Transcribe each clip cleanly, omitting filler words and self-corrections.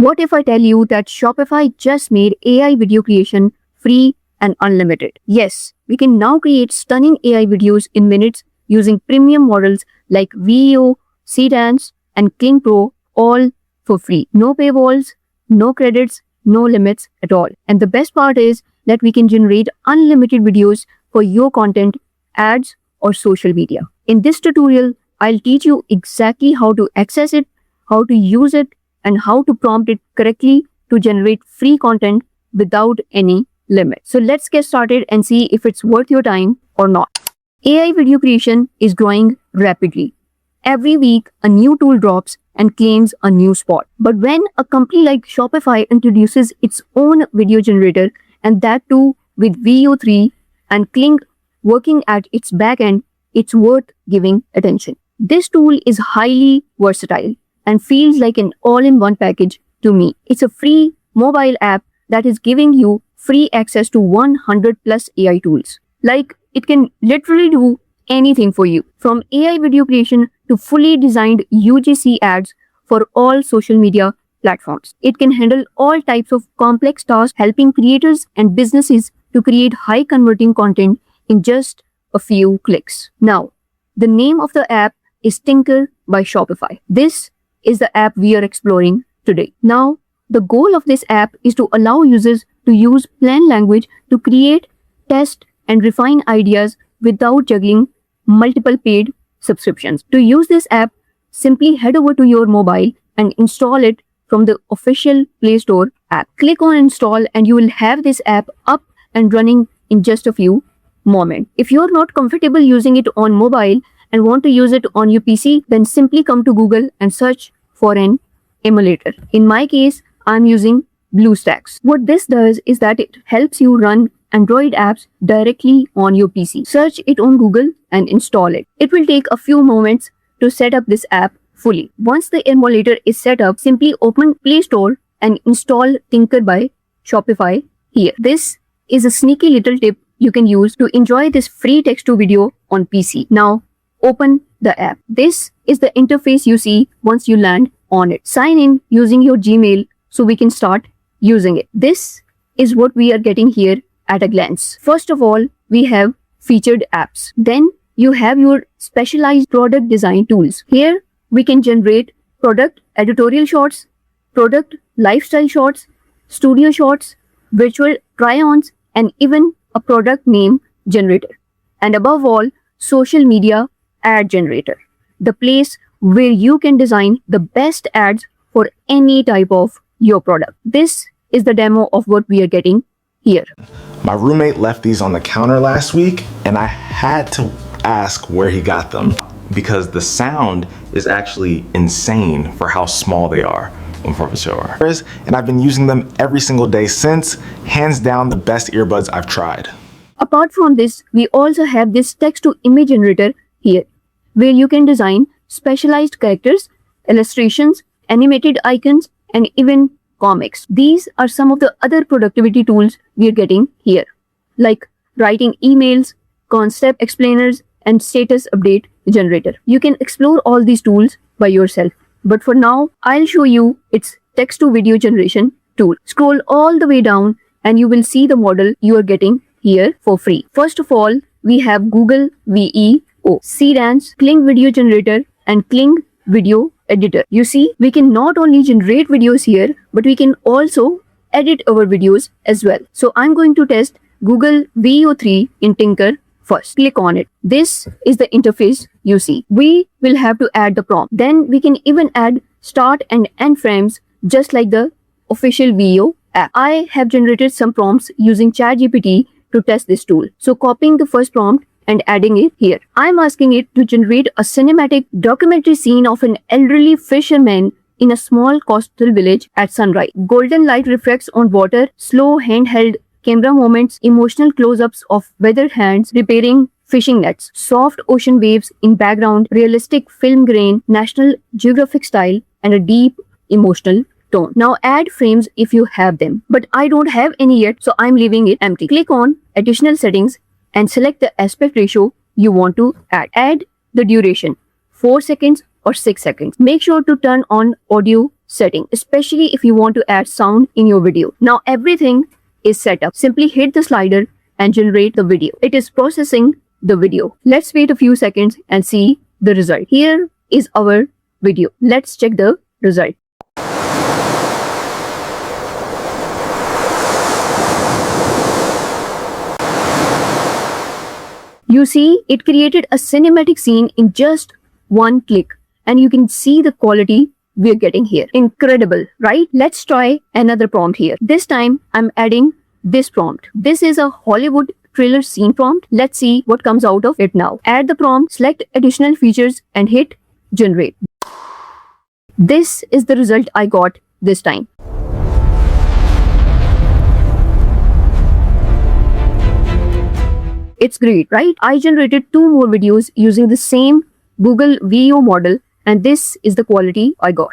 What if I tell you that Shopify just made AI video creation free and unlimited? Yes, we can now create stunning AI videos in minutes using premium models like Veo, Seedance, and Kling Pro, all for free. No paywalls, no credits, no limits at all. And the best part is that we can generate unlimited videos for your content, ads, or social media. In this tutorial, I'll teach you exactly how to access it, how to use it, and how to prompt it correctly to generate free content without any limit. So let's get started and see if it's worth your time or not. AI video creation is growing rapidly. Every week, a new tool drops and claims a new spot. But when a company like Shopify introduces its own video generator, and that too with Veo 3 and Kling working at its backend, it's worth giving attention. This tool is highly versatile and feels like an all-in-one package to me. It's a free mobile app that is giving you free access to 100 plus AI tools. Like, it can literally do anything for you, from AI video creation to fully designed UGC ads for all social media platforms. It can handle all types of complex tasks, helping creators and businesses to create high converting content in just a few clicks. Now, the name of the app is Tinker by Shopify. This is the app we are exploring today. Now, the goal of this app is to allow users to use plain language to create, test, and refine ideas without juggling multiple paid subscriptions. To use this app, simply head over to your mobile and install it from the official Play Store app. Click on install and you will have this app up and running in just a few moments. If you are not comfortable using it on mobile and want to use it on your PC, then simply come to Google and search for an emulator. In my case, I'm using BlueStacks. What this does is that it helps you run Android apps directly on your PC. Search it on Google and install it. It will take a few moments to set up this app fully. Once the emulator is set up, simply open Play Store and install Tinker by Shopify here. This is a sneaky little tip you can use to enjoy this free text-to-video on PC. Now, open the app. This is the interface you see once you land on it. Sign in using your Gmail so we can start using it. This is what we are getting here at a glance. First of all, we have featured apps. Then you have your specialized product design tools. Here, we can generate product editorial shots, product lifestyle shots, studio shots, virtual try-ons, and even a product name generator. And above all, social media ad generator, the place where you can design the best ads for any type of your product. This is the demo of what we are getting here. My roommate left these on the counter last week and I had to ask where he got them because the sound is actually insane for how small they are on 4th of July. And I've been using them every single day since. Hands down the best earbuds I've tried. Apart from this, we also have this text-to-image generator here, where you can design specialized characters, illustrations, animated icons, and even comics. These are some of the other productivity tools we are getting here, like writing emails, concept explainers, and status update generator. You can explore all these tools by yourself. But for now, I'll show you its text-to-video generation tool. Scroll all the way down and you will see the model you are getting here for free. First of all, we have Google Veo, Seedance, Kling Video Generator, and Kling Video Editor. You see, we can not only generate videos here, but we can also edit our videos as well. So I'm going to test Google Veo 3 in Tinker first. Click on it. This is the interface you see. We will have to add the prompt. Then we can even add start and end frames just like the official Veo app. I have generated some prompts using ChatGPT to test this tool. So copying the first prompt and adding it here. I'm asking it to generate a cinematic documentary scene of an elderly fisherman in a small coastal village at sunrise. Golden light reflects on water, slow handheld camera moments, emotional close-ups of weathered hands repairing fishing nets, soft ocean waves in background, realistic film grain, National Geographic style, and a deep emotional tone. Now add frames if you have them, but I don't have any yet, so I'm leaving it empty. Click on additional settings and select the aspect ratio you want to add. Add the duration, 4 seconds or 6 seconds. Make sure to turn on audio setting, especially if you want to add sound in your video. Now everything is set up. Simply hit the slider and generate the video. It is processing the video. Let's wait a few seconds and see the result. Here is our video. Let's check the result. You see, it created a cinematic scene in just one click, and you can see the quality we're getting here. Incredible, right? Let's try another prompt here. This time, I'm adding this prompt. This is a Hollywood thriller scene prompt. Let's see what comes out of it now. Add the prompt, select additional features, and hit generate. This is the result I got this time. It's great, right? I generated 2 more videos using the same Google VO model, and this is the quality I got.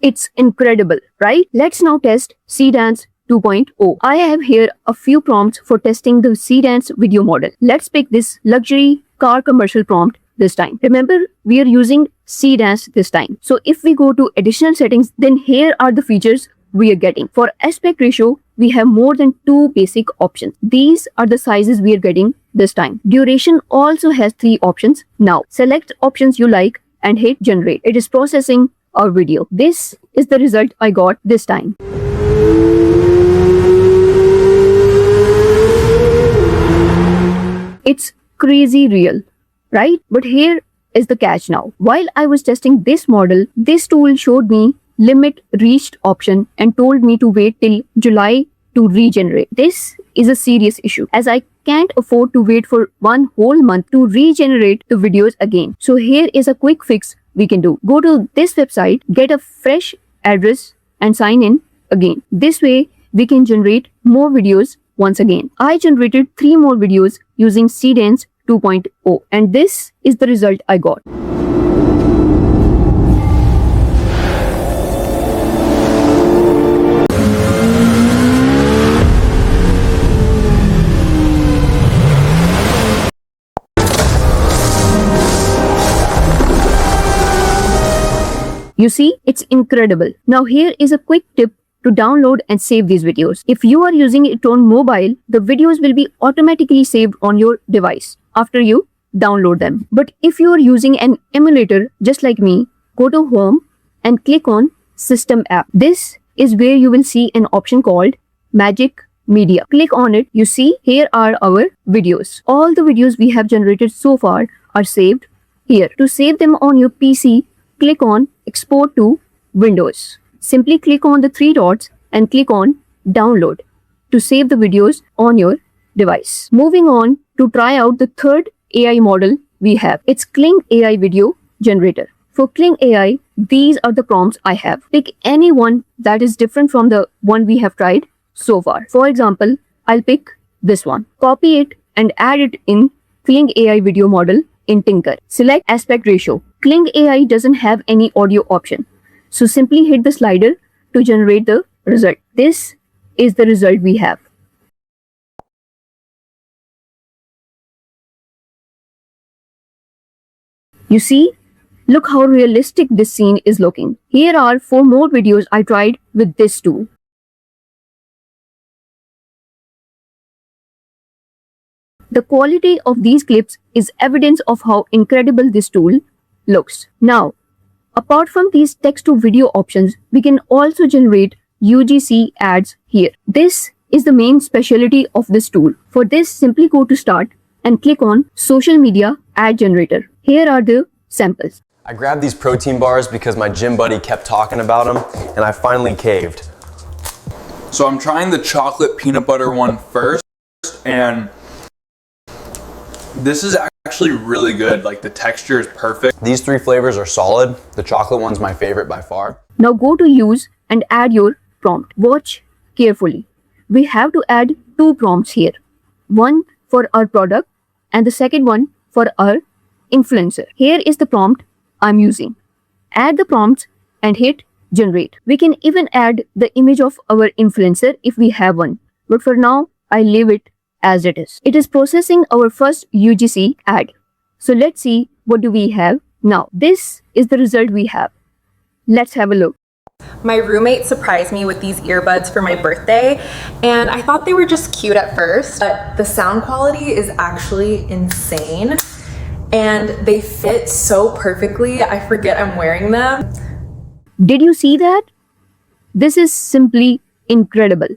It's incredible, right? Let's now test Seedance 2.0. I have here a few prompts for testing the Seedance video model. Let's pick this luxury car commercial prompt this time. Remember, we are using Seedance this time. So if we go to additional settings, then here are the features we are getting. For aspect ratio, we have more than 2 basic options. These are the sizes we are getting this time. Duration also has 3 options. Now, select options you like and hit generate. It is processing our video. This is the result I got this time. It's crazy real, right? But here is the catch now. While I was testing this model, this tool showed me limit reached option and told me to wait till July to regenerate. This is a serious issue, as I can't afford to wait for 1 whole month to regenerate the videos again. So here is a quick fix we can do. Go to this website, get a fresh address and sign in again. This way we can generate more videos once again. I generated 3 more videos using Seedance 2.0, and this is the result I got. You see, it's incredible. Now here is a quick tip to download and save these videos. If you are using it on mobile, the videos will be automatically saved on your device after you download them. But if you are using an emulator just like me, go to Home and click on System App. This is where you will see an option called Magic Media. Click on it. You see, here are our videos. All the videos we have generated so far are saved here. To save them on your PC, click on Export to Windows. Simply click on the 3 dots and click on Download to save the videos on your device. Moving on to try out the third AI model we have. It's Kling AI Video Generator. For Kling AI, these are the prompts I have. Pick any one that is different from the one we have tried so far. For example, I'll pick this one. Copy it and add it in Kling AI Video Model in Tinker. Select aspect ratio. Kling AI doesn't have any audio option, so simply hit the slider to generate the result. This is the result we have. You see, look how realistic this scene is looking. Here are 4 more videos I tried with this tool. The quality of these clips is evidence of how incredible this tool looks. Now, apart from these text to video options, we can also generate UGC ads here. This is the main specialty of this tool. For this, simply go to Start and click on Social Media Ad Generator. Here are the samples. I grabbed these protein bars because my gym buddy kept talking about them, and I finally caved. So I'm trying the chocolate peanut butter one first, and this is actually really good. Like, the texture is perfect. These 3 flavors are solid. The chocolate one's my favorite by far. Now go to Use and add your prompt. Watch carefully. We have to add 2 prompts here. one for our product and the second one for our influencer. Here is the prompt I'm using. Add the prompts and hit generate. We can even add the image of our influencer if we have one. But for now, I leave it as it is. It is processing our first UGC ad. So let's see what do we have now. This is the result we have. Let's have a look. My roommate surprised me with these earbuds for my birthday, and I thought they were just cute at first, but the sound quality is actually insane, and they fit so perfectly, I forget I'm wearing them. Did you see that? This is simply incredible.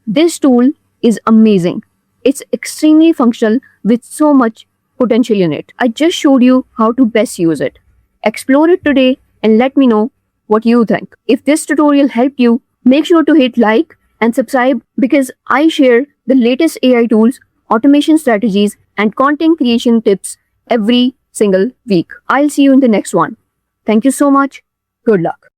This tool is amazing. It's extremely functional with so much potential in it. I just showed you how to best use it. Explore it today and let me know what you think. If this tutorial helped you, make sure to hit like and subscribe because I share the latest AI tools, automation strategies, and content creation tips every single week. I'll see you in the next one. Thank you so much. Good luck.